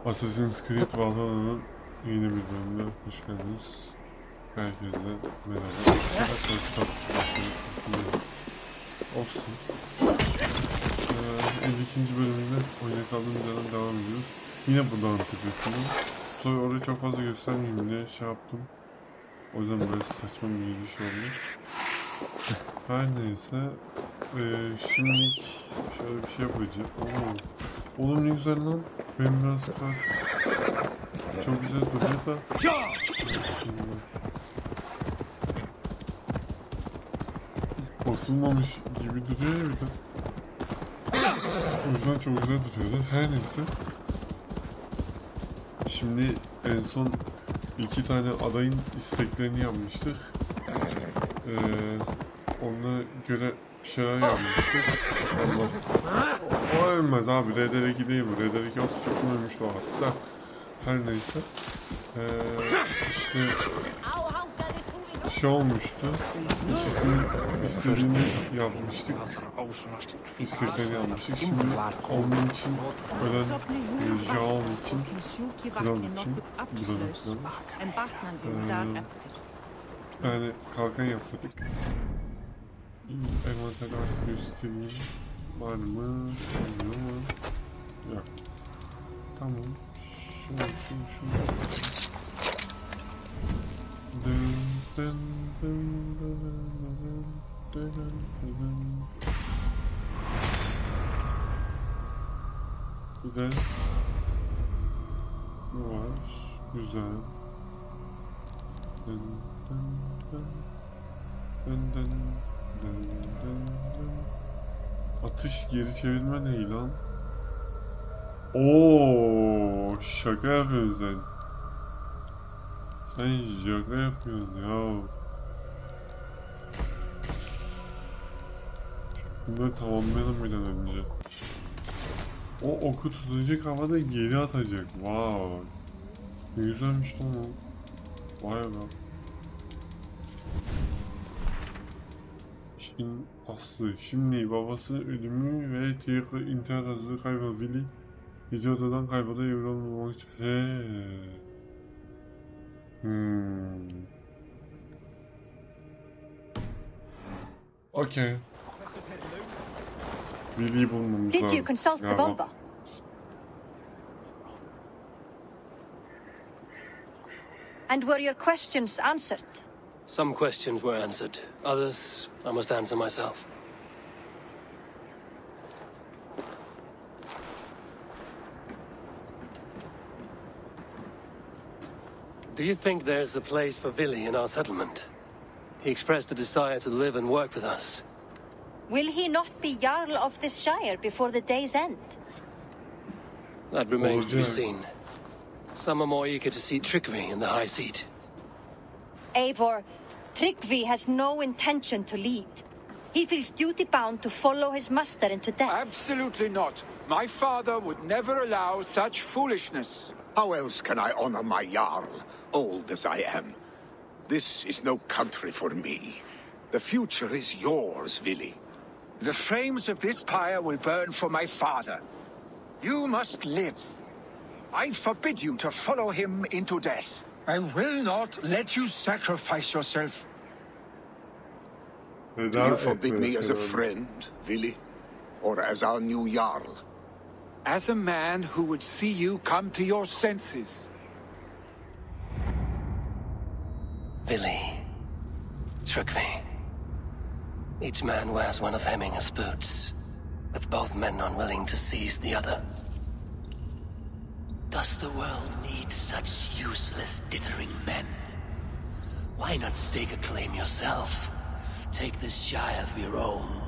Assassin's Creed Valhalla'nın yeni bir bölümüne hoş geldiniz. Herkese merhaba. Olsun. 52. bölümünde oyuna kaldığımız yerden devam ediyoruz. Yine buradan tepesinde. Sonra orayı çok fazla göstermeyeyim diye şey yaptım. O yüzden böyle saçma bir giriş oldu. Her neyse. Şimdi şöyle bir şey yapacağım. Oğlum ne güzel lan. Benim biraz kar. Çok güzel duruyor da. Basılmamış gibi duruyor ya bir de. O yüzden çok güzel duruyordu. Her neyse. Şimdi en son 2 tane adayın isteklerini yapmıştık. Ona göre bir şeyler yapmıştık. Allah. O ölmez abi. RDR2 değil bu. RDR2 olsa çok ölmüştü o hatta. Her neyse. İşte şey olmuştu. İkisinin istediğini yapmıştık. İsteklerini yapmıştık. Şimdi onun için ölen Jağın için, kral için buranın yani kalkan yaptık. Envanter arası göstereyim. Var mı? Var mı? Yok. Tamam. Şunu. Bir de bu var. Güzel. Atış geri çevirme ne lan? Oo, şaka yapıyorsun sen. Sen şaka yapıyorsun ya. Bunları tamamlayalım bir an önce. O oku tutacak havada geri atacak. Wow. Ne güzelmiş lan o. Vay be. İşin aslı. Şimdi babası ölümü ve Tiyak'ı intihar hazırlığı kaybeden Willy gece odadan kaybolda evlenmemek için. Okay. Willy'yi bulmamız lazım. Did you consult the Volva? And were your questions answered? Some questions were answered. Others I must answer myself. Do you think there's a place for Willy in our settlement? He expressed a desire to live and work with us. Will he not be Jarl of this shire before the day's end? That remains to be seen. Some are more eager to see Trygve in the high seat. Eivor, Tryggvi has no intention to lead. He feels duty-bound to follow his master into death. Absolutely not. My father would never allow such foolishness. How else can I honor my Jarl, old as I am? This is no country for me. The future is yours, Willy. The flames of this pyre will burn for my father. You must live. I forbid you to follow him into death. I will not let you sacrifice yourself. Do you forbid me as a friend, Willy? Or as our new Jarl? As a man who would see you come to your senses. Willy. Trygve. Each man wears one of Hemminger's boots, with both men unwilling to seize the other. Does the world need such useless, dithering men? Why not stake a claim yourself? Take this shire for your own.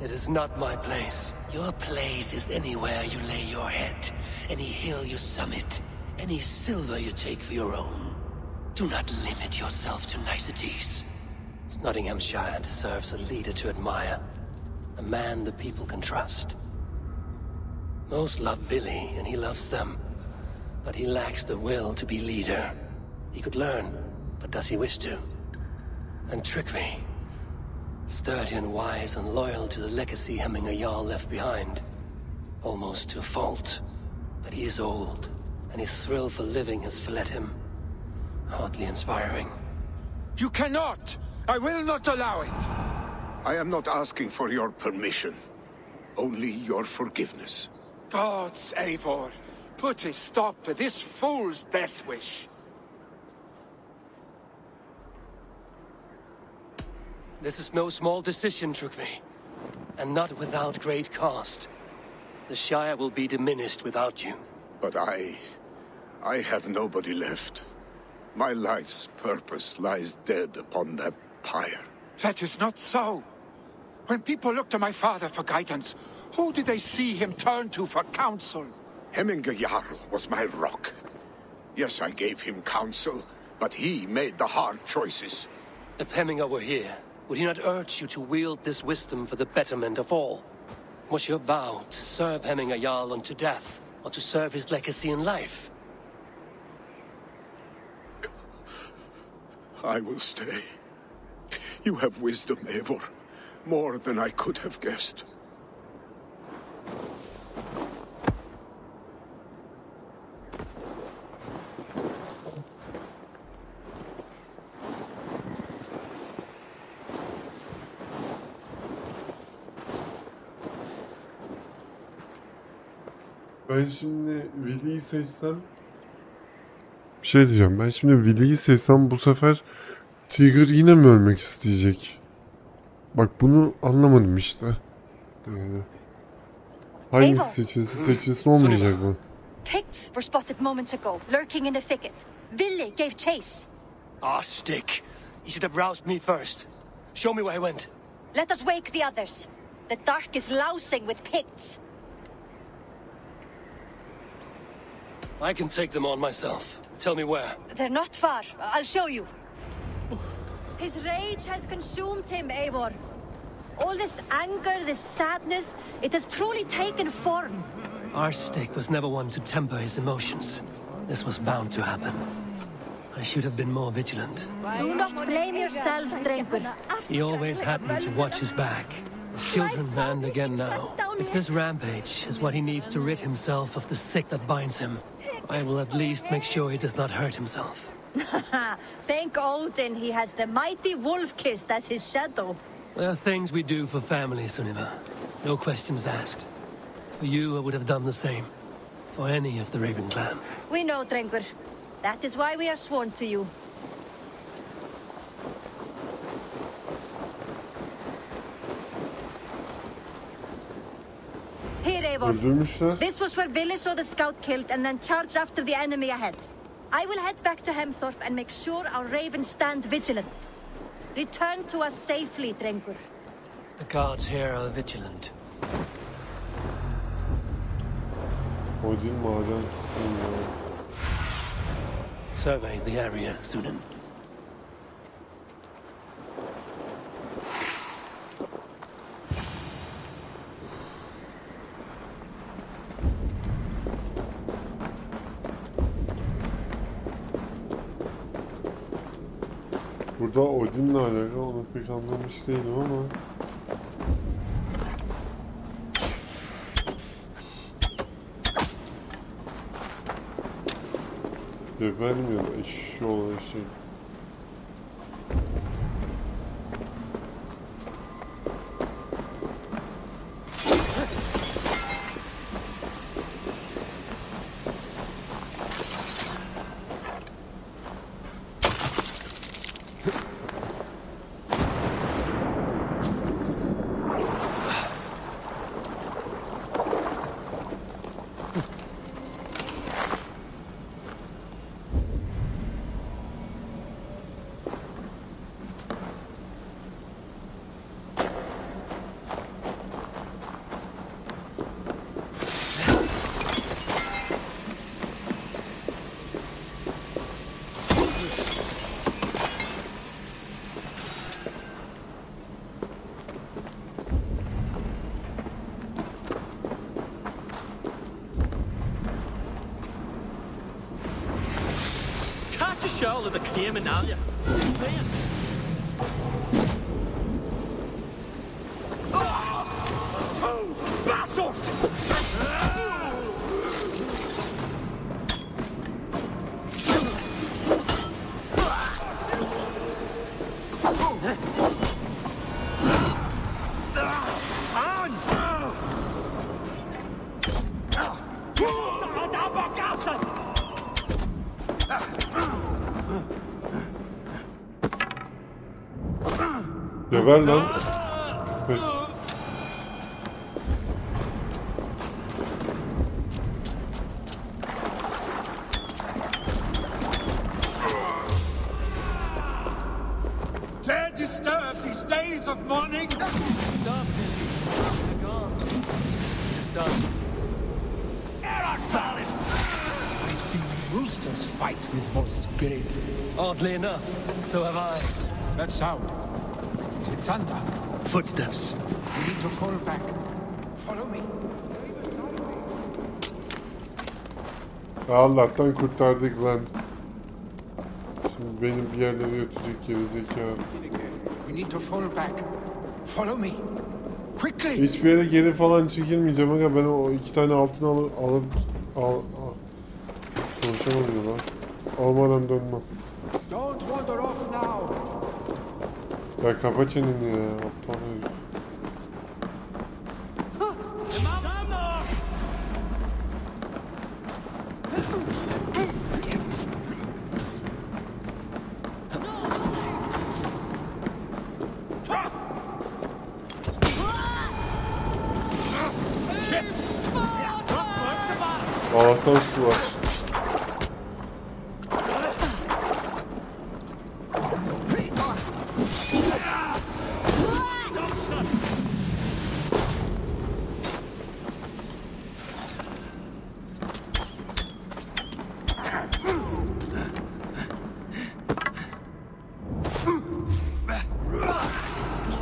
It is not my place. Your place is anywhere you lay your head, any hill you summit, any silver you take for your own. Do not limit yourself to niceties. Nottinghamshire deserves a leader to admire, a man the people can trust. Most love Willy, and he loves them, but he lacks the will to be leader. He could learn, but does he wish to? And Trygve, sturdy and wise and loyal to the legacy Hemminger Jarl left behind, almost to a fault, but he is old, and his thrill for living has fled him. Hardly inspiring. You cannot! I will not allow it! I am not asking for your permission, only your forgiveness. Gods, Eivor, put a stop to this fool's death wish. This is no small decision, Trygve, and not without great cost. The Shire will be diminished without you. But I have nobody left. My life's purpose lies dead upon that pyre. That is not so. When people look to my father for guidance, who did they see him turn to for counsel? Hemminge Jarl was my rock. Yes, I gave him counsel, but he made the hard choices. If Hemminge were here, would he not urge you to wield this wisdom for the betterment of all? Was your vow to serve Hemminge Jarl unto death, or to serve his legacy in life? I will stay. You have wisdom, Eivor. More than I could have guessed. Ben şimdi Vili'yi seçsem... Bir şey diyeceğim. Ben şimdi Vili'yi seçsem bu sefer Trigger yine mi ölmek isteyecek? Bak bunu anlamadım işte. Hangisi seçilsin olmayacak bu. Picts were spotted moments ago, lurking in the thicket. Vili gave chase. Ah, stick. You should have roused me first. Show me where he went. Let us wake the others. The dark is lousing with Picts. I can take them on myself. Tell me where. They're not far. I'll show you. His rage has consumed him, Eivor. All this anger, this sadness, it has truly taken form. Our stick was never one to temper his emotions. This was bound to happen. I should have been more vigilant. Do not blame yourself, Drengur. He always had me to watch his back. His children, and again now. If this rampage is what he needs to rid himself of the sick that binds him, I will at least make sure he does not hurt himself. Thank Odin he has the mighty Wolf-Kissed as his shadow. There are things we do for family, Sunniva. No questions asked. For you, I would have done the same. For any of the Raven clan. We know, Drengur. That is why we are sworn to you. Here, Eivor. Öldürmüşler. This was where Vili saw the scout killed and then charged after the enemy ahead. I will head back to Hemthorpe and make sure our ravens stand vigilant. Return to us safely, Drengur. The guards here are vigilant. Odin maden Survey the area, Sunan. Burada Odin'le alakalı onu pek anlamış değilim ama... Gebermiyor da eşşi olan şey. Sjøl det kriminelle. Geber lan. Peki. Dare disturb these days of mourning? Stop, Billy. They're gone. It's done. I've seen roosters fight with more spirit. Oddly enough, so have I. That sound. Is it thunder? Footsteps. We need to fall back. Follow me. Allah'tan kurtardık lan. Şimdi benim bir yerlere götürecek gerizekalı. We need to fall back. Follow me. Quickly. Hiçbir yere geri falan çekilmeyeceğim aga, ben o 2 tane altın alıp konuşamadım lan. Almadan dönmem. Don't wander off now. Ya kapa çeneni ya, aptal herif. Allah'tan su var.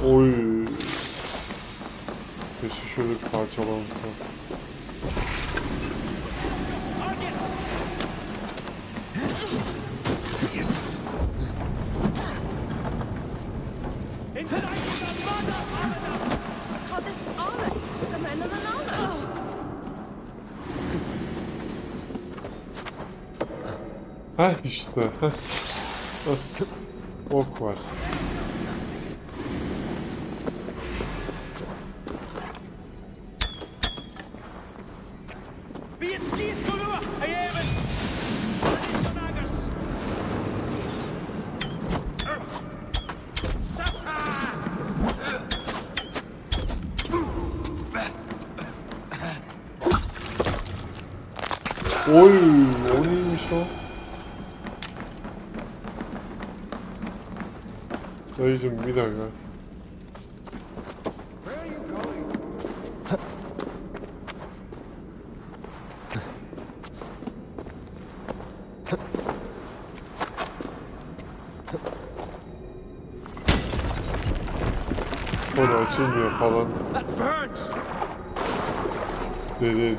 Oy. Keşke şöyle bir parçalansa. Heh işte. Ok var. Oy, o neymiş lan? Dayıcım bir dakika. Konu açılmıyor falan. Deli ediyor.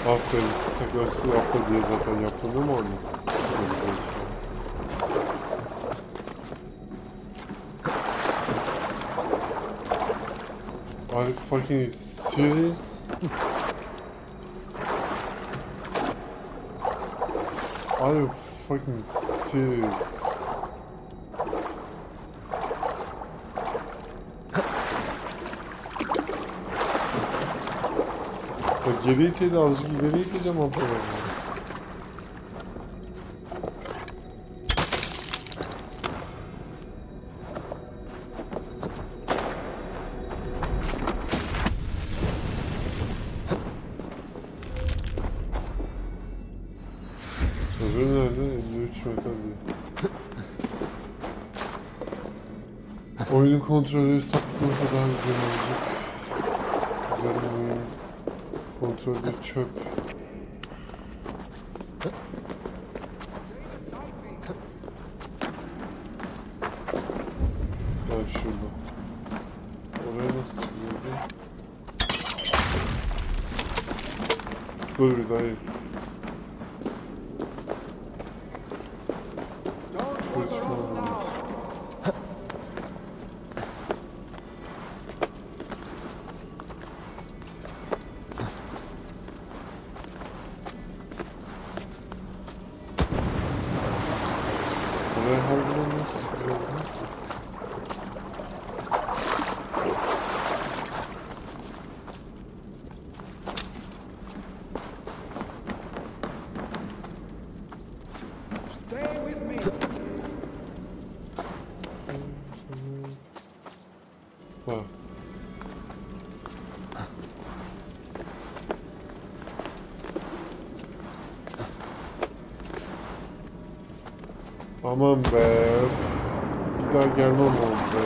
Aferin. Tekrar sıra diye zaten yaptın değil mi onu? Are you fucking serious? Are you fucking serious? Geri iteydi, azıcık ileri iteceğim ablalarını. Öbürü nerede? 53 metre diyor. Oyunun kontrolü sapıtmasa daha güzel olacak. Güzel oyun. Kontrolde çöp. Ha şurada. Oraya nasıl çıkıyordu? Dur bir daha iyi. Şuraya çıkmam lazım. Bak. Aman be. Bir daha gelmem oldu be.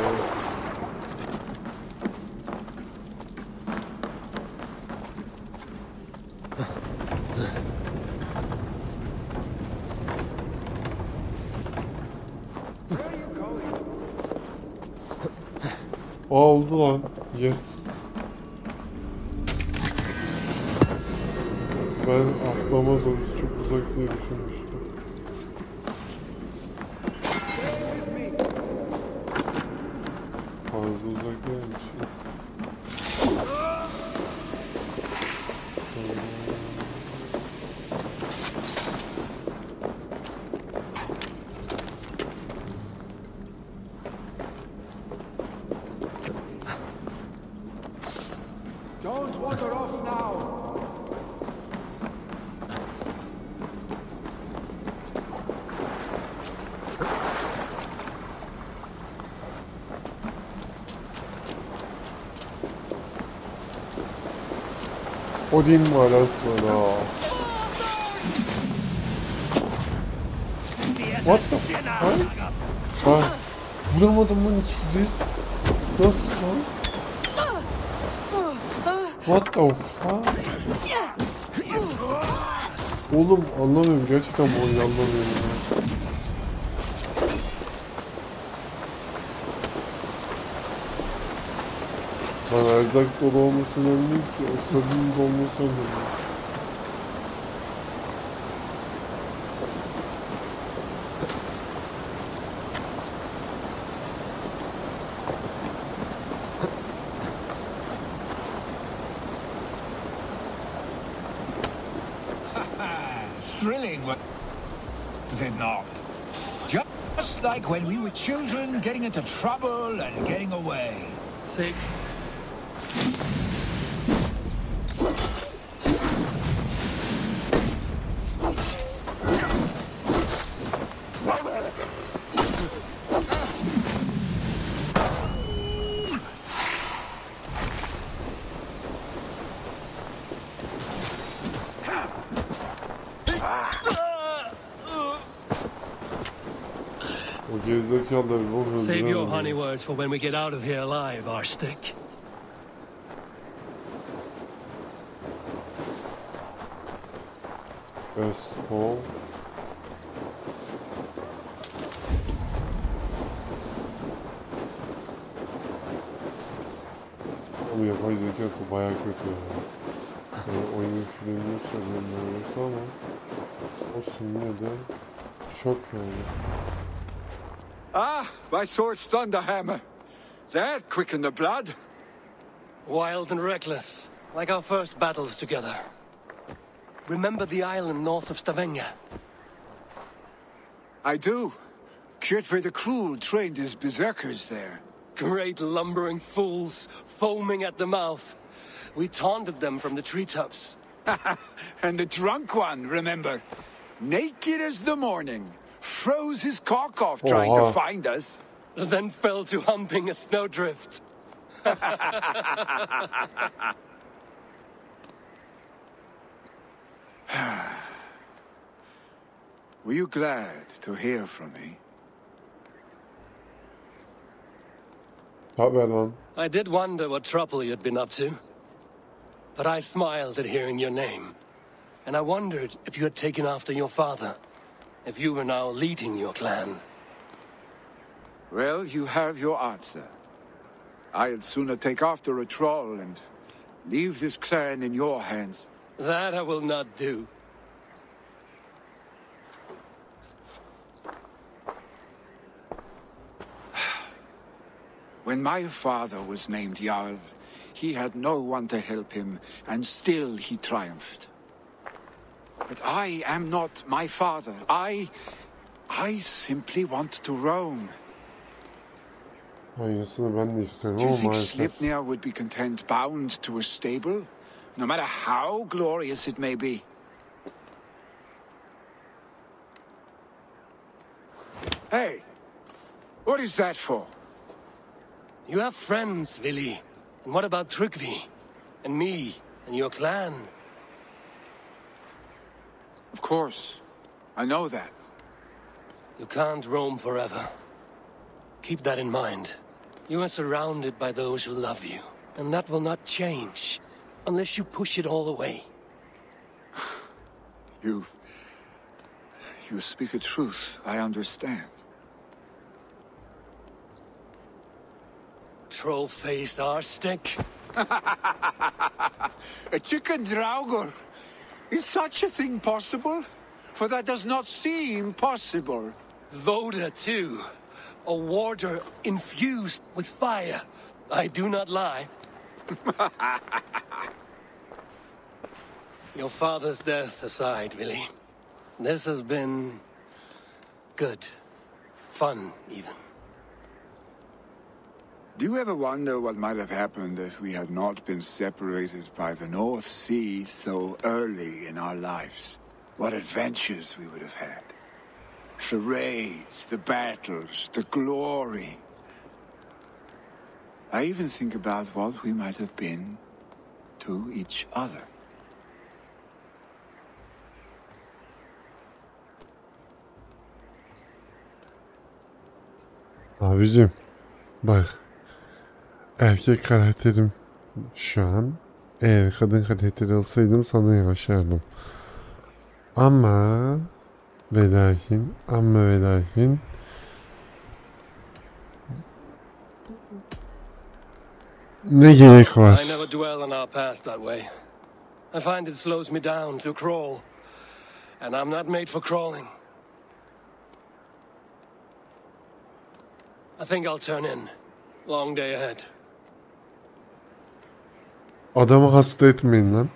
Oldu lan. Yes. Ben atlamaz orası çok uzak diye düşünmüştüm. Fazla uzak değilmiş. Don't wander off now. Odin manası var ha. What the fuck? Ha? Vuramadım lan ikisi. Nasıl lan? What the fuck? Oğlum anlamıyorum gerçekten bu oyunu anlamıyorum ya. Lan erzak dolu olması önemli değil ki, o sabun olması önemli. Thrilling, was it not? Just like when we were children, getting into trouble and getting away. Safe. O gerizekalılar bir bok öldüren Save your adamı. honey words for when we get out of here alive, Arstick. Best hole. Ama yapay zekası bayağı kötü ya. Yani oyunun filmini söylüyorum neredeyse ama olsun yine de çok yani. Ah, my sword's Thunderhammer. That quickened the blood. Wild and reckless, like our first battles together. Remember the island north of Stavanger? I do. Kjotve the Cruel trained his berserkers there. Great lumbering fools, foaming at the mouth. We taunted them from the treetops. And the drunk one, remember? Naked as the morning. Froze his cock off trying to find us. Then fell to humping a snowdrift. Were you glad to hear from me? Haber lan. I did wonder what trouble you'd been up to. But I smiled at hearing your name. And I wondered if you had taken after your father. If you were now leading your clan. Well, you have your answer. I'd sooner take after a troll and leave this clan in your hands. That I will not do. When my father was named Jarl, he had no one to help him, and still he triumphed. But I am not my father. I simply want to roam. Aynısını ben de istiyorum Do you ama think maalesef. Sleipnir would be content bound to a stable, no matter how glorious it may be? Hey, what is that for? You have friends, Vili. And what about TWİTCH? And me? And your clan? Of course. I know that. You can't roam forever. Keep that in mind. You are surrounded by those who love you. And that will not change. Unless you push it all away. You speak a truth. I understand. Troll-faced arse-stick. A chicken drauger. Is such a thing possible? For that does not seem possible. Voda, too. A warder infused with fire. I do not lie. Your father's death aside, Vili. This has been good. Fun, even. Do you ever wonder what might have happened if we had not been separated by the North Sea so early in our lives? What adventures we would have had. The raids, the battles, the glory. I even think about what we might have been to each other. Abicim bak, erkek karakterim şu an, eğer kadın karakteri olsaydım sana yavaşardım. Ama ve lakin ne gerek var? I never dwell on our past that way. I find it slows me down to crawl. And I'm not made for crawling. I think I'll turn in. Long day ahead. Adamı hasta etmeyin lan.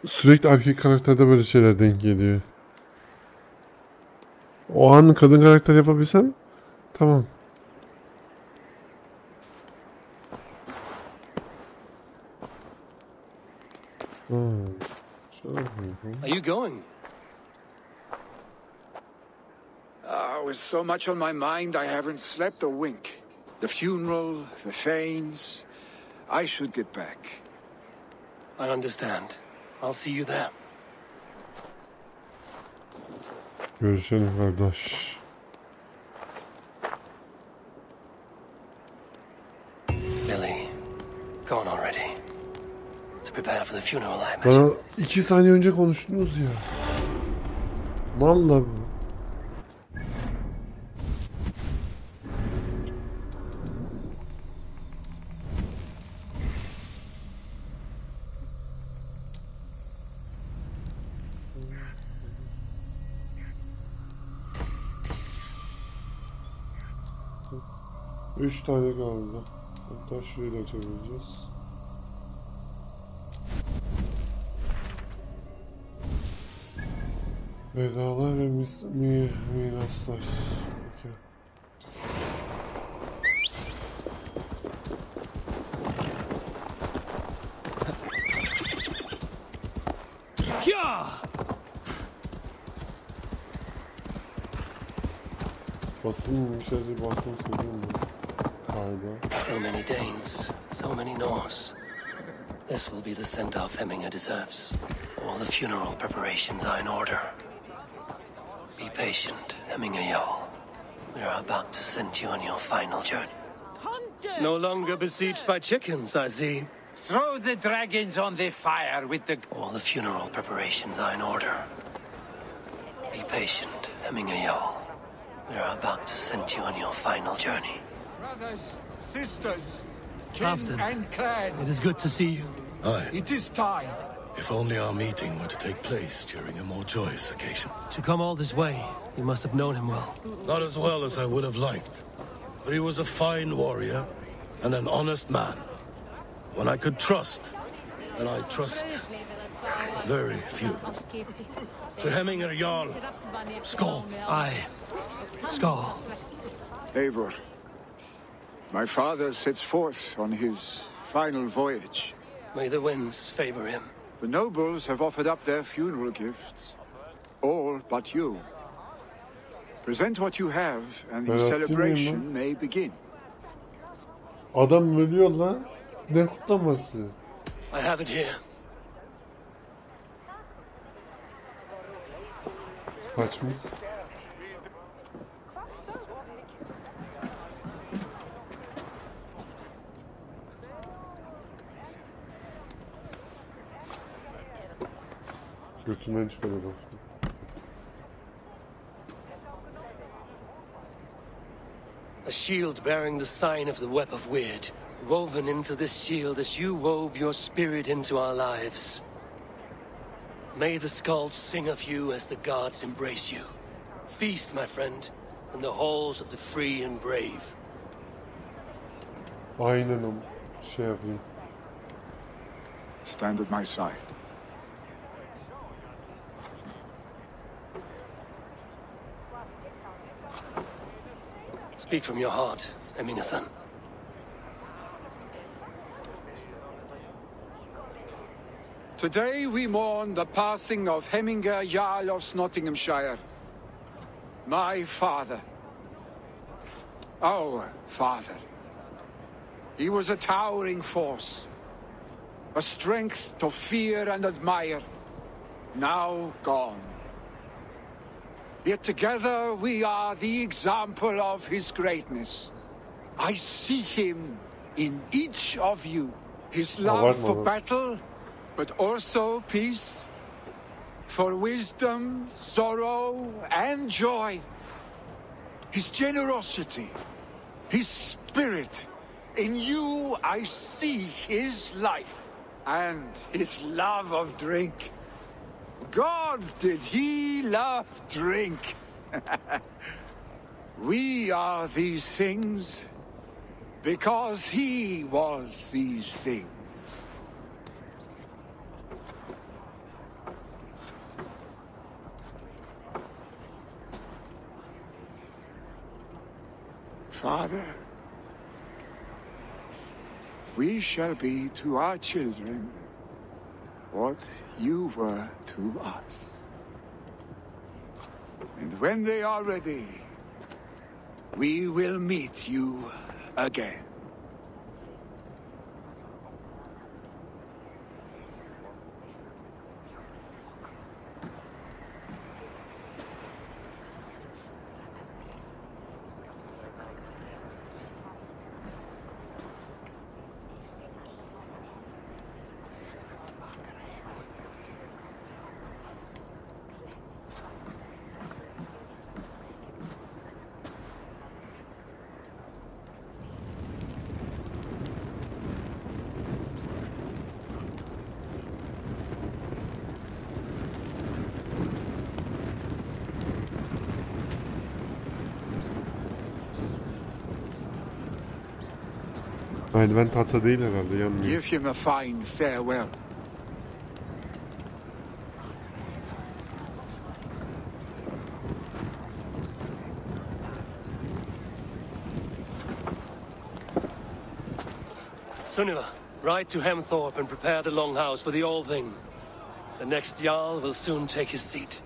Sürekli erkek karakterde böyle şeyler denk geliyor. O an kadın karakter yapabilsem tamam. Are you going? With so much on my mind, I haven't slept a wink. The funeral, the Thanes. I should get back. I understand. I'll see you there. Görüşelim kardeş. Billy, gone already. To prepare for the funeral, I imagine. Bana 2 saniye önce konuştunuz ya. Vallahi bu. Üç tane kaldı. Hatta şurayı da açabileceğiz. Vedalar ve miraslar. Okay. Basılmamış hadi basmayı söyleyeyim mi? Karda. So many Danes, so many Norse. This will be the send-off Hemminger deserves. All the funeral preparations are in order. Be patient, Hemminger Jarl. We are about to send you on your final journey. No longer besieged by chickens, I see. Throw the dragons on the fire with the... All the funeral preparations are in order. Be patient, Hemminger Jarl. We are about to send you on your final journey. Brothers, sisters, kin Halfdan, and clan. it is good to see you. Aye. It is time. If only our meeting were to take place during a more joyous occasion. To come all this way, you must have known him well. Not as well as I would have liked, but he was a fine warrior and an honest man. One I could trust, and I trust very few. To Hemminger Jarl, Skål. Aye. Skål. Eivor, my father sets forth on his final voyage. May the winds favor him. The nobles have offered up their funeral gifts. All but you. Present what you have, and the Well, celebration may begin. Adam ölüyor lan. Ne kutlaması? I have it here. Saçma. Götünden çıkarıyor dostum. A shield bearing the sign of the web of weird, woven into this shield as you wove your spirit into our lives. May the skulls sing of you as the gods embrace you. Feast, my friend, in the halls of the free and brave. Aynen o şey yapayım. Stand at my side. Speak from your heart, Eminasan. Today we mourn the passing of Hemminger Jarl of Nottinghamshire. My father. Our father. He was a towering force. A strength to fear and admire. Now gone. Yet together we are the example of his greatness. I see him in each of you. His love for battle, but also peace. For wisdom, sorrow, and joy. His generosity, his spirit. In you I see his life and his love of drink. Gods, did he love drink? We are these things because he was these things. Father, we shall be to our children what you were to us. And when they are ready, we will meet you again. Merdiven tahta değil herhalde, yanmıyor. Give him a fine farewell. Sunniva, ride to Hemthorpe and prepare the longhouse for the All Thing. The next Jarl will soon take his seat.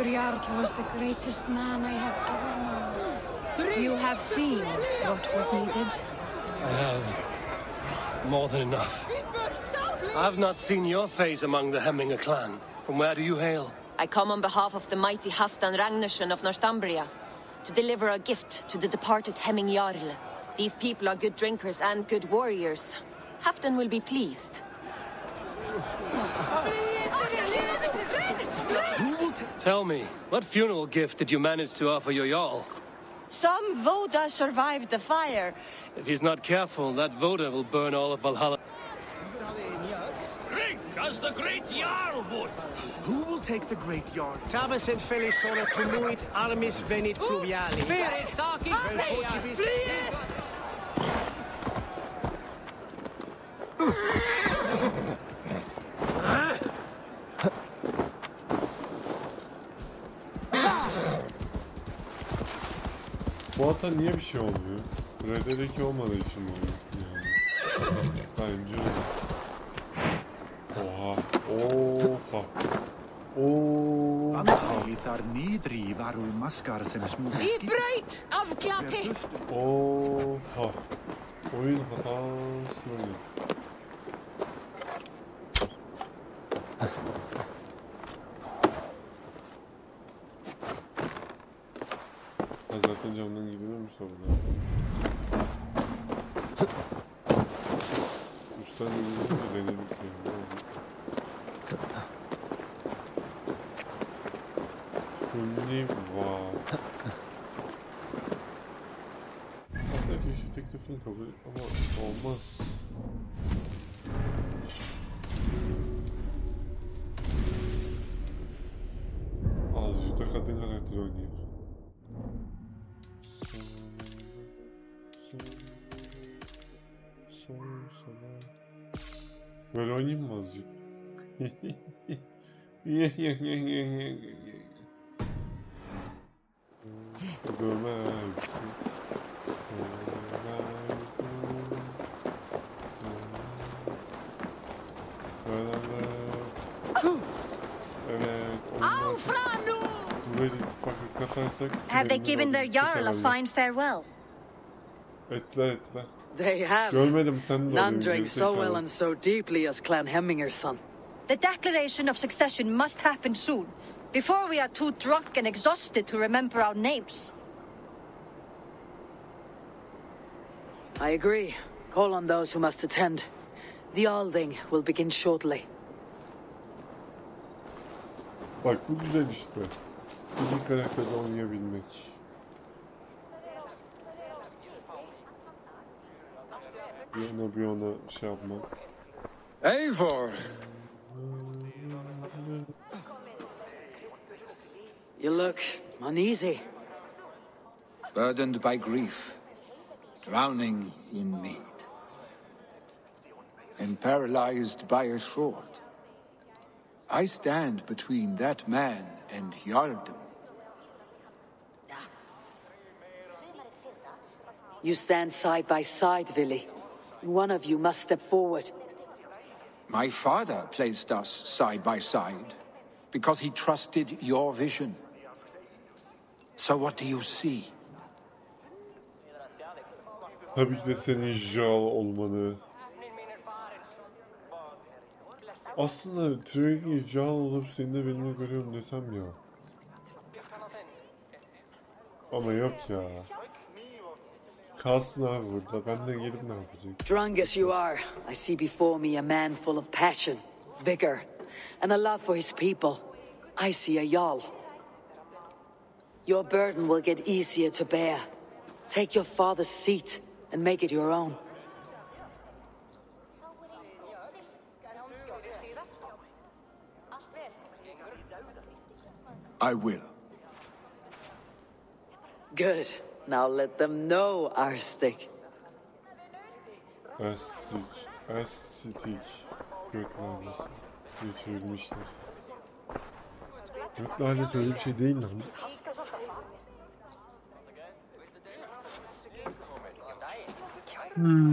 Jarl was the greatest man I have ever known. You have seen what was needed. I have more than enough. I have not seen your face among the Hemminger clan. From where do you hail? I come on behalf of the mighty Halfdan Ragnarsson of Northumbria to deliver a gift to the departed Hemming Jarl. These people are good drinkers and good warriors. Halfdan will be pleased. Tell me, what funeral gift did you manage to offer your Jarl? Some Voda survived the fire. If he's not careful, that Voda will burn all of Valhalla. Drink as the great Jarl would. Who will take the great Jarl? Tabas et felisora tumuit armis venit pluviali. Spere saki Bu ata niye bir şey olmuyor? Red'deki olmadığı için mi oluyor yani? Bence öyle. Oha. Oha. Oha. Oha. Oyun hatası oyun. Zaten camdan gidiyormuş orada. Üstten gidiyormuş da denedik yani. Sunni var. Aslında keşke teklifini kabul ama olmaz. Azıcık da kadın karakter oynuyor. Böyle oynayayım mı azıcık? Dövme Have they given their Jarl a fine farewell? Etler. They have. Görmedim sen de. None drank so well and so deeply as Clan Hemminger's son. The declaration of succession must happen soon, before we are too drunk and exhausted to remember our names. I agree. Call on those who must attend. The Alding will begin shortly. Bak bu güzel işte. İyi karakterde oynayabilmek. Bir ona şey yapmak. Eivor! You look uneasy. Burdened by grief, drowning in mead, and paralyzed by a sword. I stand between that man and Jarldom. You stand side by side, Vili. One of you must step forward. My father placed us side by side because he trusted your vision. So what do you see? Tabii ki de senin Jarl olmanı. Aslında TWİTCH Jarl olup seni de benimle görüyorum desem ya. Ama yok ya. Kalsın abi burada. Ben de gelip ne yapacağım? Drunk as you are, I see before me a man full of passion, vigor, and a love for his people. I see a Jarl. Your burden will get easier to bear. Take your father's seat and make it your own. I will. Good. Now let them know, Arstik. Arstik. Göt lanesi. Geçirilmiştir. Göt lanesi öyle bir şey değil lan.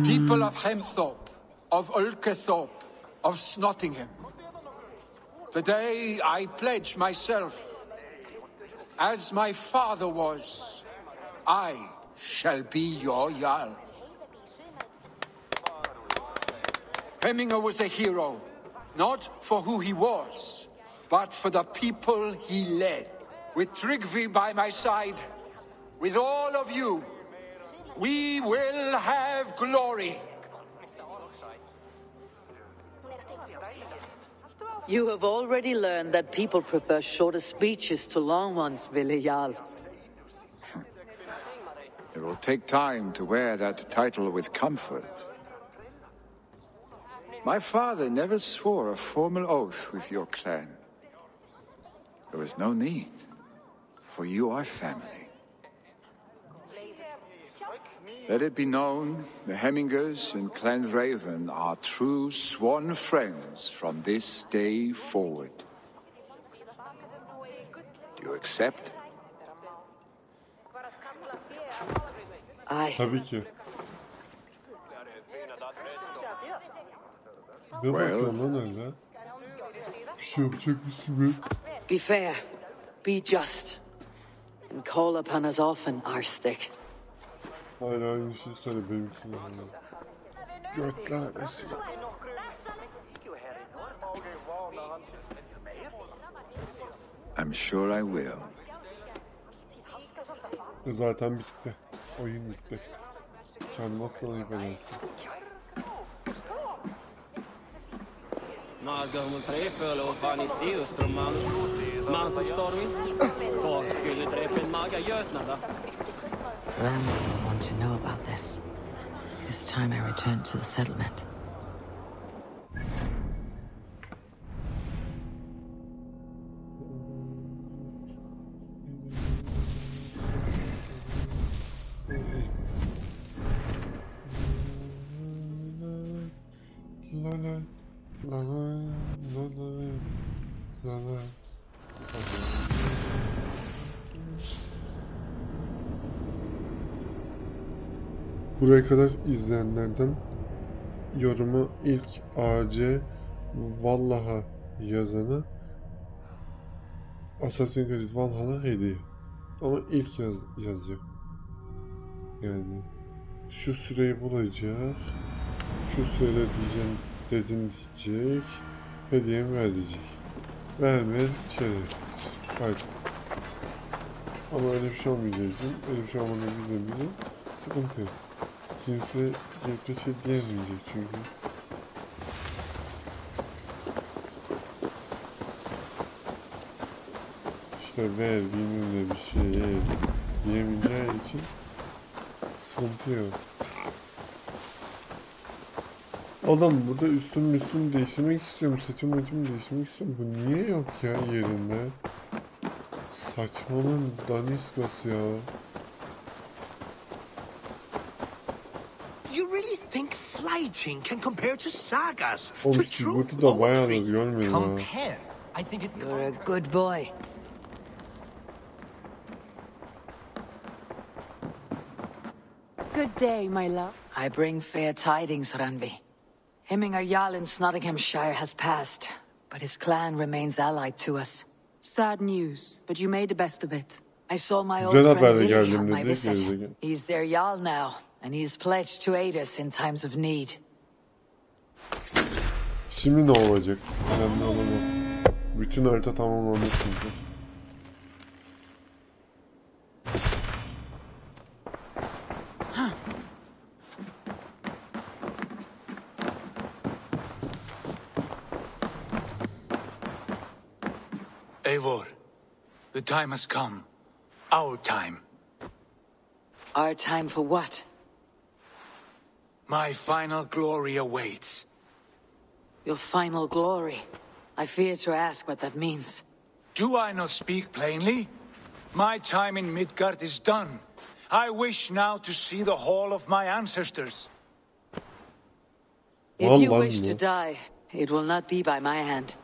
People of Hemthorpe, of Ulkethorpe, of Snottingham. Today I pledge myself, as my father was, I shall be your Jarl. Hemminger was a hero, not for who he was, but for the people he led. With Tryggvi by my side, with all of you, we will have glory. You have already learned that people prefer shorter speeches to long ones, Vili Jarl. It will take time to wear that title with comfort. My father never swore a formal oath with your clan. There was no need, for you are family. Let it be known, the Hemmingers and Clan Raven are true sworn friends from this day forward. Do you accept? Tabii ki. Ne Well, bakıyorsun lan öyle? şey yapacakmışsın be. Be fair, be just, and call upon us often, Arstick. Hala aynı şey söyle benimkine. Götler eski. I'm sure I will. Zaten bitti. Oyun bitti. Kendine nasıl ayıp edersin? Någon träfföl och fan i Seoströmman. Mantastormin. Var skulle träffen maga götnada? Randall will want to know about this. It is time I return to the settlement. Buraya kadar izleyenlerden yoruma ilk AC Vallaha yazana Assassin's Creed Valhalla hediye. Ama ilk yazacak. Yani şu süreyi bulacak. Şu sürede diyeceğim dedin diyecek. Hediyemi ver diyecek. Vermeyen şerefsiz. Haydi. Ama öyle bir şey olmayacağı için, öyle bir şey olmadığını bildiğim için sıkıntı yok. Kimse gelip bir şey diyemeyecek çünkü. İşte verdiğimde bir şey diyemeyeceği için sıkıntı yok. Adam burada üstüm değiştirmek istiyorum. Saçımı değiştirmek istiyorum. Bu niye yok ya yerinde? Saçmalığın daniskası ya. You really think fighting can compare to sagas? Oğlum To true Sigurt'u da bayağıdır poetry? görmüyorum ha. Compare. I think it. You're a good boy. Good day, my love. I bring fair tidings, Randvi. Hemminger Jarl in Nottinghamshire has passed, but his clan remains allied to us. Sad news, but you made the best of it. I saw my old Güzel friend haberle Willie geldim on my dedi. visit. He's their Jarl now, and he's pledged to aid us in times of need. Şimdi ne olacak? Önemli olan o. Bütün harita tamamlandı çünkü. Eivor, the time has come. Our time. Our time for what? My final glory awaits. Your final glory. I fear to ask what that means. Do I not speak plainly? My time in Midgard is done. I wish now to see the hall of my ancestors. If you wish to die, it will not be by my hand.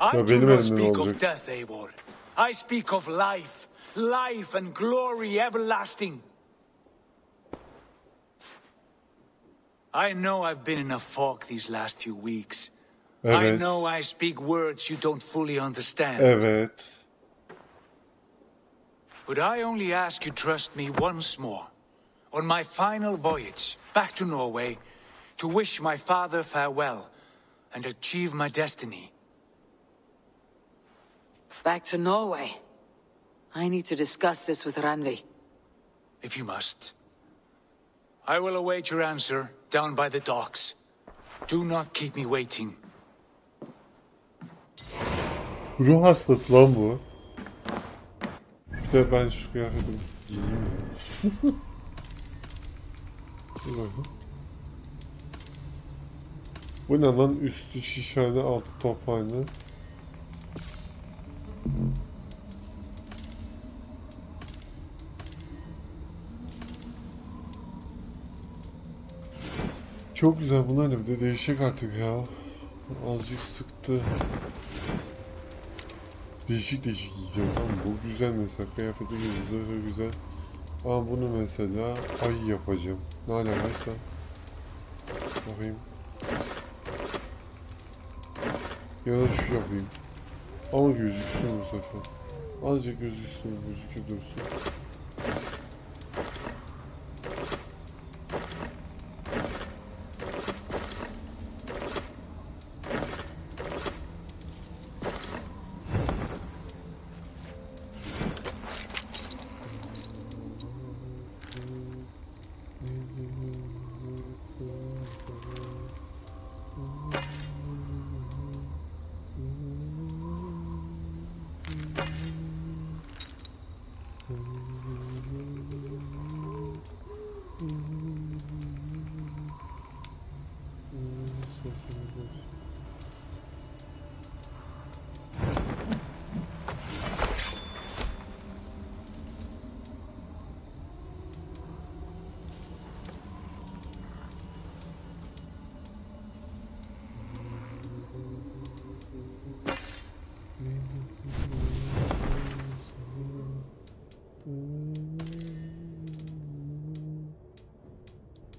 I do not speak of death, Eivor. I speak of life. Life and glory everlasting. I know I've been in a fog these last few weeks. Evet. I know I speak words you don't fully understand. Evet. But I only ask you trust me once more. On my final voyage back to Norway, to wish my father farewell and achieve my destiny. Back to Norway. I need to discuss this with Randvi. If you must. I will await your answer down by the docks. Do not keep me waiting. Ruh hastası lan bu. Bir de ben şu kıyafeti giyeyim ya. Bu ne lan? Üstü şişhane, altı tophane. Çok güzel, bunlar ne? Bir de değişik artık ya. Azıcık sıktı. Değişik giyeceğim. Tamam, bu güzel mesela. Kıyafeti güzel, zırhı güzel. Ama bunu mesela ay yapacağım. Ne alakaysa. Bakayım. Ya da şu yapayım. Ama gözüksün bu sefer. Azıcık gözüksün, gözükü dursun.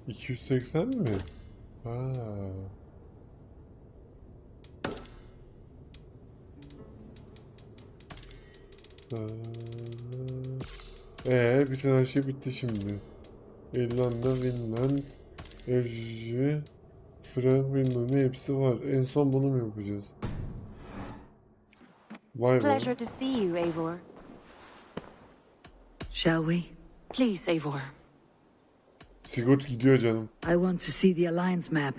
...280 mi? Ha. Bütün her şey bitti şimdi. İrlanda, Finland, Evci, Frank, bilmem ne hepsi var. En son bunu mu yapacağız? Vay be. Pleasure to see you, Eivor. Shall we? Please, Eivor. Sigurd gidiyor canım. I want to see the Alliance map.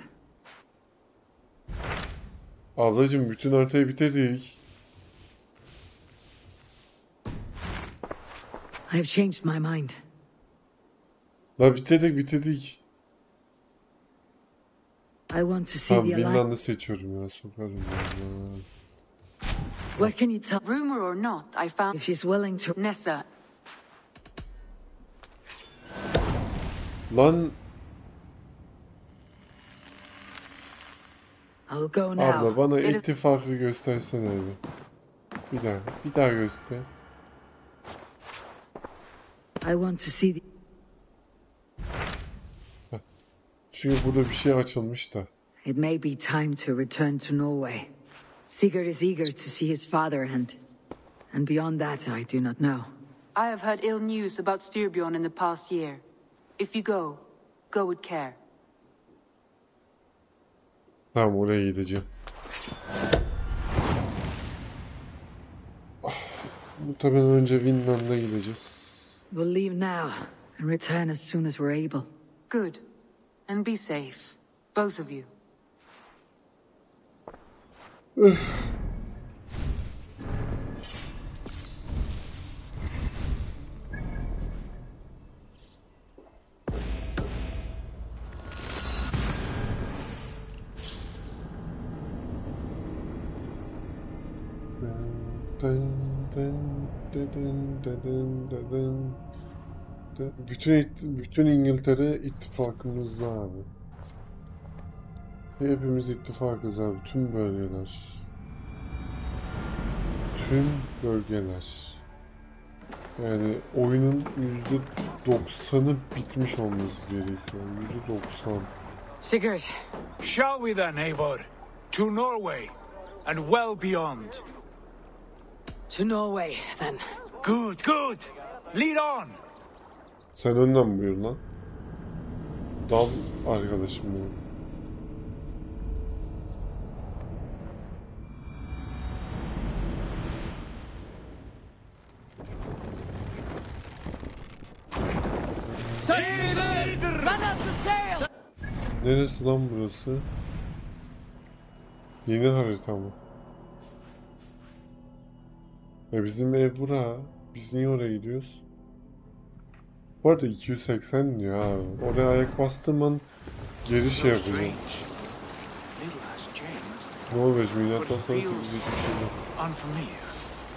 Ablacığım bütün haritayı bitirdik. I have changed my mind. La bitirdik. I want to see Tamam, the Alliance. Finland'ı seçiyorum ya, sokarım ya. What can you tell? Rumor or not, I found... If she's willing to... Nessa. Lan I'll go now. abla bana ittifakı göstersene abi. Bir daha göster. I want to see the... Çünkü burada bir şey açılmış da. It may be time to return to Norway. Sigurd is eager to see his father and beyond that I do not know. I have heard ill news about Styrbjorn in the past year. If you go with care. Tamam, oraya gideceğim. Muhtemelen önce Finland'a gideceğiz. We'll leave now and return as soon as we're able. Good. And be safe. Both of you. Bütün İngiltere ittifakımızda abi. Hepimiz ittifakız abi. Tüm bölgeler. Yani oyunun %90'ı bitmiş olması gerekiyor. %90. Sigurd. Shall we then, Eivor? To Norway, and well beyond. To Norway, then. Good. Lead on. Sen önden buyur lan. Dal arkadaşım benim. Neresi lan burası? Yeni harita mı? Bizim ev bura. Biz niye oraya gidiyoruz? Bu arada 280 diyor abi. Oraya ayak bastığım an geri şey yapacağım. Norveç milattan sonra 8.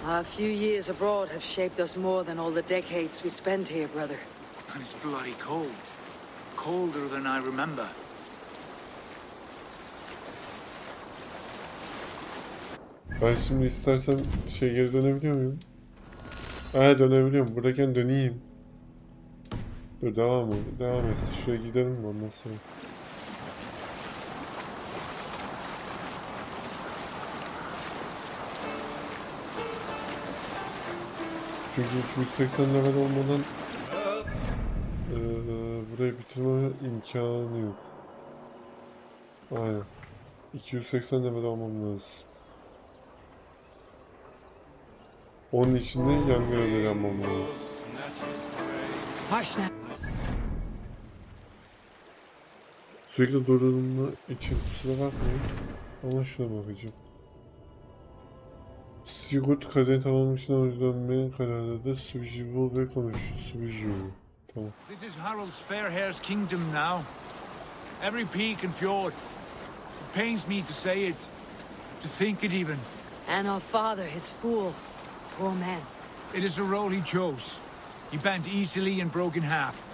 A few years abroad have shaped us more than all the decades we spent here, brother. And it's bloody cold. Colder than I remember. Ben şimdi istersen geri dönebiliyor muyum? Dönebiliyorum. Buradayken döneyim. Dur, devam et. Şuraya gidelim mi ondan sonra? Çünkü 280 level olmadan burayı bitirmeme imkanı yok. Aynen. 280 level olmam lazım. Onun için de yan görevleri yapmam lazım. Sürekli durdurulma için kusura bakmayın. Ama şuna bakacağım. Sigurd kadeni tamamlamak için dönmeye kararladı. Subici bul ve konuş. Subici bul. Tamam. This is Harald's Fairhair's kingdom now. Every peak and fjord. It pains me to say it, to think it even. And our father, his fool. Poor man. It is a role he chose. He bent easily and broke in half.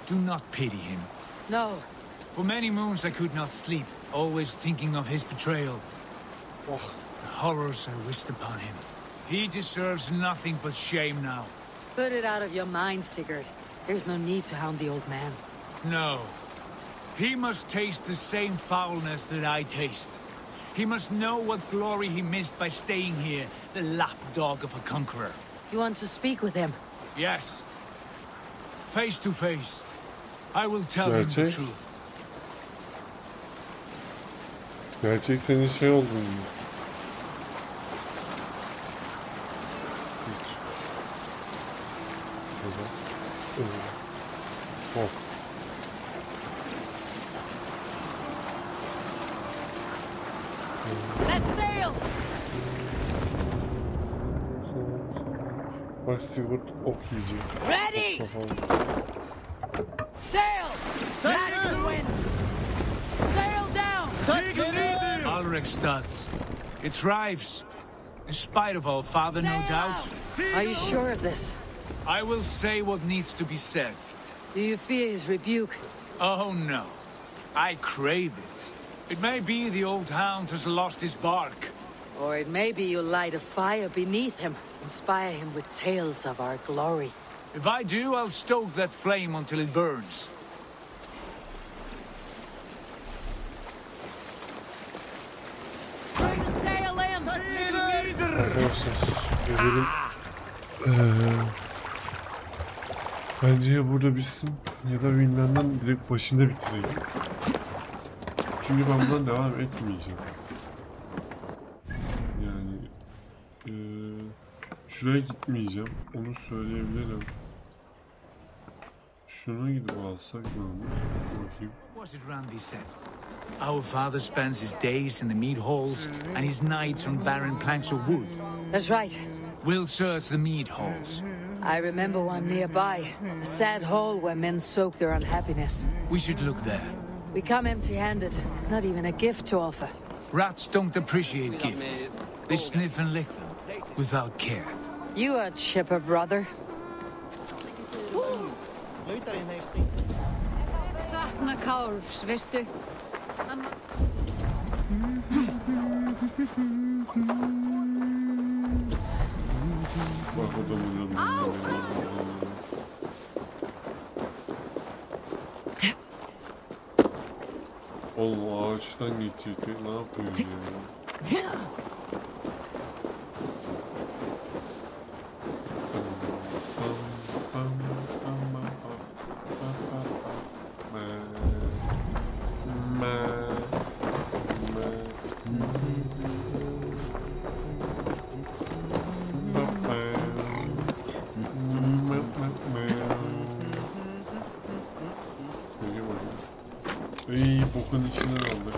Do not pity him. No. For many moons I could not sleep, always thinking of his betrayal. Oh, the horrors I wished upon him. He deserves nothing but shame now. Put it out of your mind, Sigurd. There's no need to hound the old man. No. He must taste the same foulness that I taste. He must know what glory he missed by staying here, the lapdog of a conqueror. You want to speak with him? Yes. Face to face. I will tell him the truth. Gerçek senin şey oldun mu? Oh. Let's sail! Bak Sigurd ok yiyecek. Ready! Sail! Catch the wind! Sail down! Alrekstad. It thrives. In spite of our father, no doubt. Are you sure of this? I will say what needs to be said. Do you fear his rebuke? Oh, no. I crave it. It may be the old hound has lost his bark. Or it may be you light a fire beneath him, inspire him with tales of our glory. If I do, I'll stoke that flame until it burns. Bring the sail in! Arkadaşlar gelelim. Bence ya burada bitsin ya da Vinland'dan direkt başında bitireyim. Çünkü ben buradan devam etmeyeceğim. Yani şuraya gitmeyeceğim. Onu söyleyebilirim. Şuna gidip alsak ne olur? Bakayım. Was it Randi said? Our father spends his days in the mead halls and his nights on barren planks of wood. That's right. We'll search the mead halls. I remember one nearby. A sad hall where men soak their unhappiness. We should look there. We come empty-handed. Not even a gift to offer. Rats don't appreciate gifts. They sniff and lick them, without care. You are chipper, brother. Sakna kálfs, veistu? Bak o da burada. Oğlum ağaçtan geçecek. Ne yapıyoruz ya? İyi bokun içinden aldık.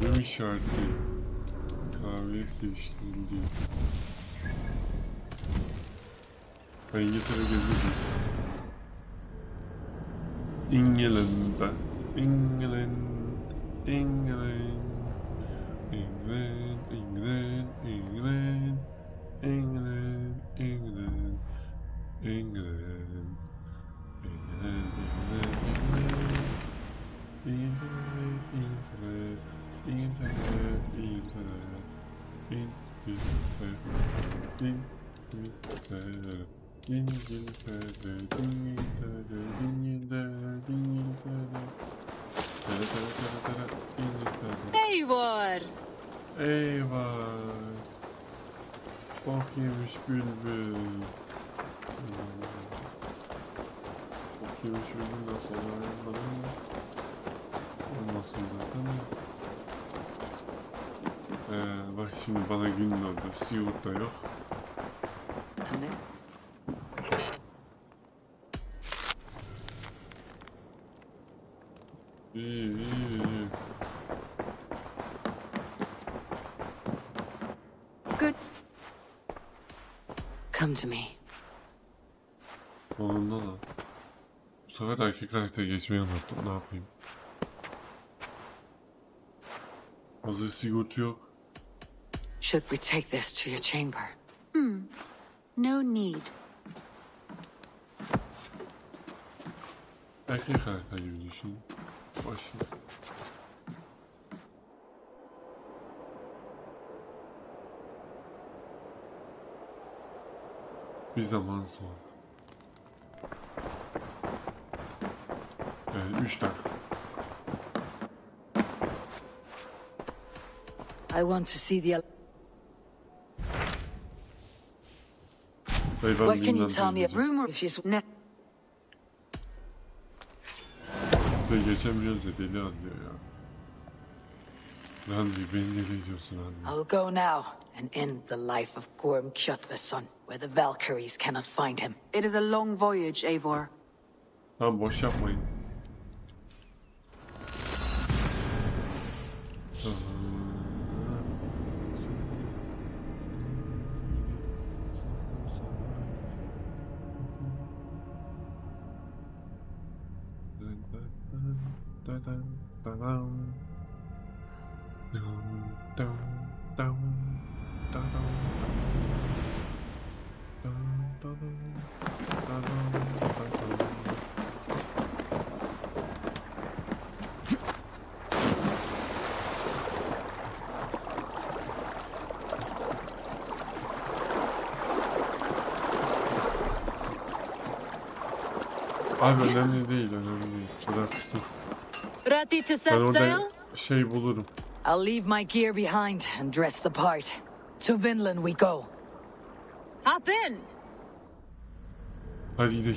Bölüm işareti. Kabiliyet geliştirildi. Ben İngiltere gezdim. England'da. England. Eivor. Eyvah. Bok yemiş bülbül. Bok yemiş bülbül nasıl olur? Olmasın zaten. Bak şimdi bana gün oldu. Sigurd da yok. İyi. Good. Come to me. Onunla da. Bu sefer erkek karakter geçmeyi unuttum. Ne yapayım? Hazır Sigurd yok. Should we take this to your chamber? No need. Erkek karakter gibi düşün. Başı. Bir zaman sonra. Evet, 3 dakika. I want to see the... What can you tell me? A rumor if she's... Ve geçemiyoruz da deli anlıyor ya. Lan beni deli ediyorsun anne. I'll go now and end the life of Gorm Kjotveson, where the Valkyries cannot find him. It is a long voyage, Eivor. Tamam boş yapmayın. Abi önemli değil, önemli değil. Bırakırsın. Ready to set Ben orada sail? şey bulurum. I'll leave my gear behind and dress the part. To Vinland we go. Hop in. Hadi gidelim.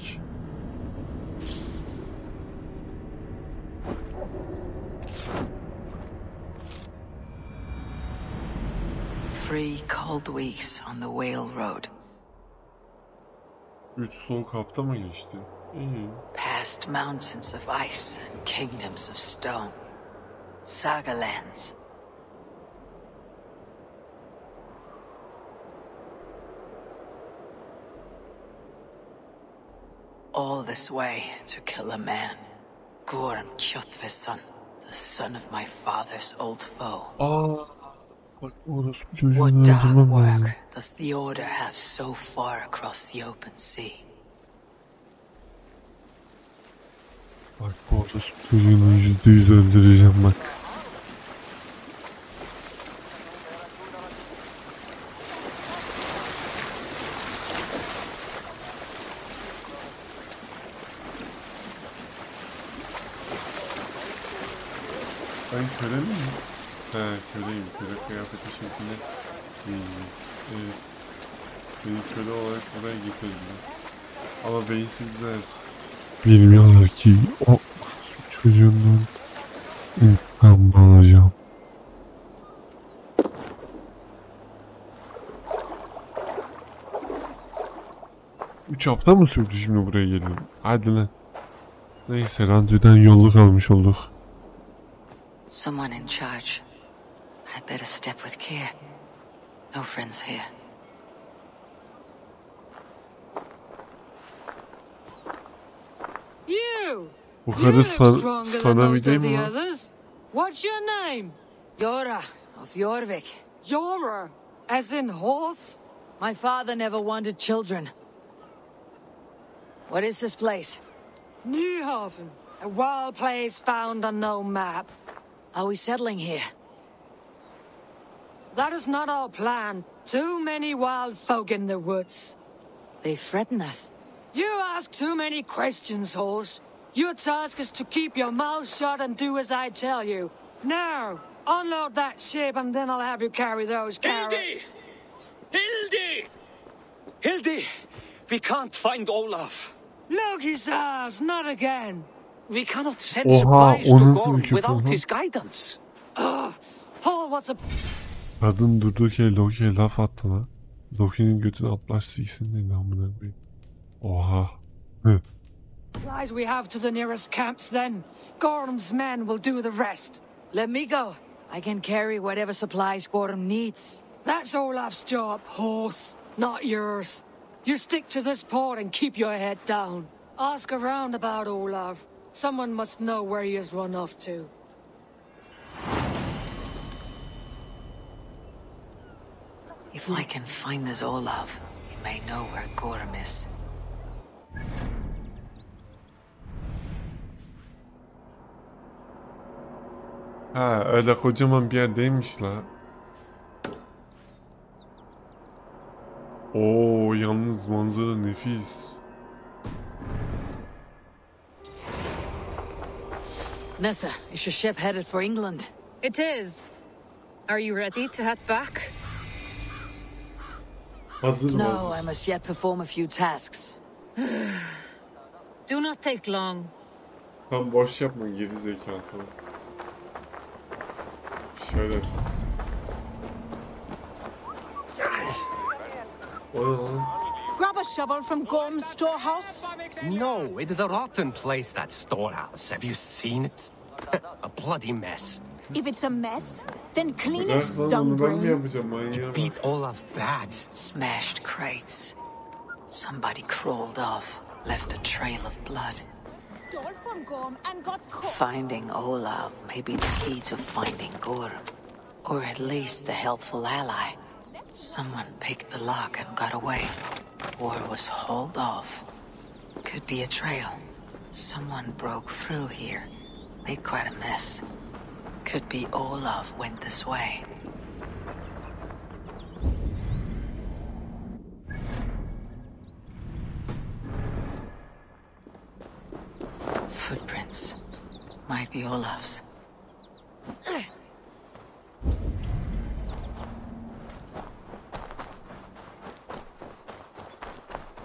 Three cold weeks on the Whale Road. 3 soğuk hafta mı geçti? İyi. Past mountains of ice and kingdoms of stone. Saga lands. All this way to kill a man. Gorm Kjotveson, the son of my father's old foe. Bak orası bu çocuğunu What dark öldürmem lazım. work does the Order have so far across the open sea? Bak bu orası bu çocuğunu %100 öldüreceğim bak. Ben köle miyim? He köleyim. Köle kıyafeti şeklinde. Evet. Beni köle olarak buraya getirdiler. Ama beyinsizler bilmiyorlar ki o çocuğundan intikam alacağım. Üç hafta mı sürdü şimdi buraya gelelim? Hadi lan. Neyse randevudan yolluk almış olduk. Someone in charge. I'd better step with care. No friends here. You! Bu karı sana bir değil mi? What's your name? Yora of Jorvik. Yora, as in horse? My father never wanted children. What is this place? Newhaven, a wild place found on no map. Are we settling here? That is not our plan. Too many wild folk in the woods. They threaten us. You ask too many questions, horse. Your task is to keep your mouth shut and do as I tell you. Now, Unload that ship and then I'll have you carry those carrots. Hildy! Hildy! We can't find Olaf. Look, he says, not again. We cannot send Oha, supplies o to nasıl bir Gorm küfür without lan? his guidance. Paul, what's a... Kadın durduk yere Loki'ye laf attı lan. Loki'nin götünü atlaş siksin dedi amına koyayım. Oha. Hı. Supplies we have to the nearest camps then. Gorm's men will do the rest. Let me go. I can carry whatever supplies Gorm needs. That's Olaf's job, horse, not yours. You stick to this port and keep your head down. Ask around about Olaf. Someone must know where he has run off to. If I can find this Olaf, he may know where Gorm is. Ha, öyle kocaman bir yerdeymiş la. Oo, yalnız manzara nefis. Nessa, is your ship headed for England? It is. Are you ready to head back? Hazır No, hazır. I must yet perform a few tasks. Do not take long. Tam boş yapma geri zekalı. Şöyle. O ne lan? Grab a shovel from Gorm's storehouse. No, it is a rotten place, that storehouse. Have you seen it? A bloody mess. If it's a mess, then clean Bırak it, lan dumb onu ben mi brain. yapacağım manyağa bak. Beat Olaf bad. Smashed crates. Somebody crawled off, left a trail of blood. Stole from Gorm and got caught. Finding Olaf may be the key to finding Gorm. Or at least a helpful ally. Someone picked the lock and got away. Or was hauled off. Could be a trail. Someone broke through here. Made quite a mess. Could be Olaf went this way. Footprints. Might be Olaf's.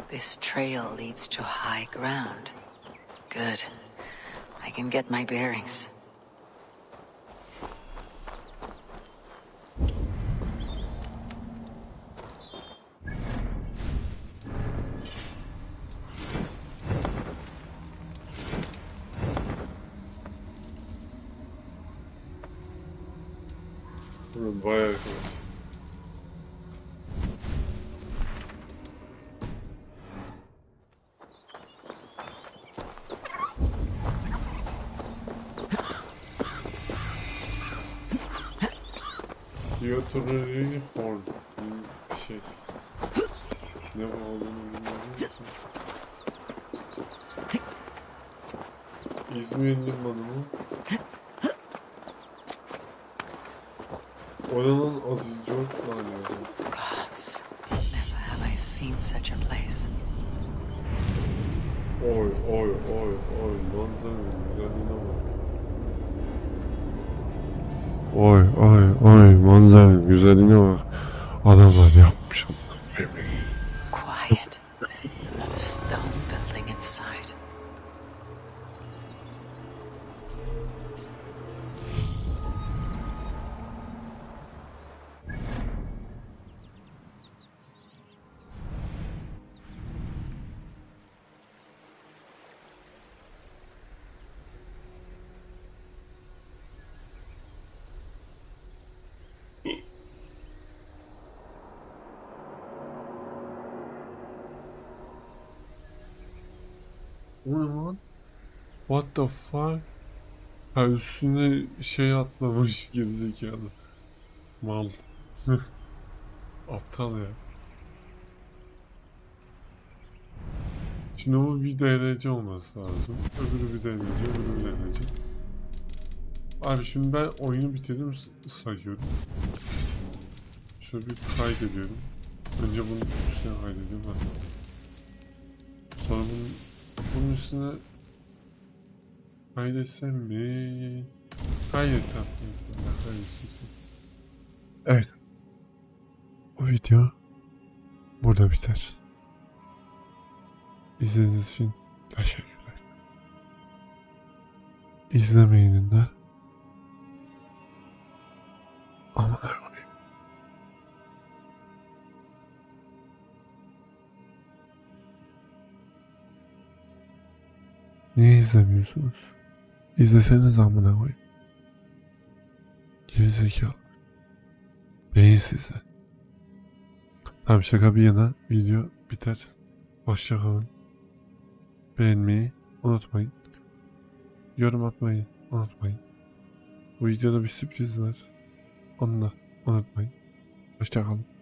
This trail leads to high ground. Good. I can get my bearings. Bayağı iyi. Yoturları horn. Bir şey. Ne bu olduğunu bilmiyorum. İzmir limanı mı? Oranın Aziz George var ya. Gods, never have I seen such a place. Oy oy oy oy manzaranın güzelliğine bak. Oy oy oy manzaranın güzelliğine bak. Adamlar yapmış. Quiet. Not a stone building inside. Bu ne lan? What the fuck? Ha üstüne şey atlamış gerizekalı. Mal. Aptal ya. Şimdi bu bir derece olması lazım. Öbürü bir derece, öbürü bir derece. Abi şimdi ben oyunu bitirdim sayıyorum. Şöyle bir kaydediyorum. Önce bunun üstüne kaydediyorum. Sonra bunun üstüne kaydetsem mi? Kaydet tatlım. Evet. Bu video burada biter. İzlediğiniz için teşekkürler. İzlemeyenin de aman koyayım. Niye izlemiyorsunuz? İzleseniz amına koyayım. Gerizekalı. Beyin size. Tamam, şaka bir yana video biter. Hoşça kalın. Beğenmeyi unutmayın. Yorum atmayı unutmayın. Bu videoda bir sürpriz var. Onu da unutmayın. Hoşça kalın.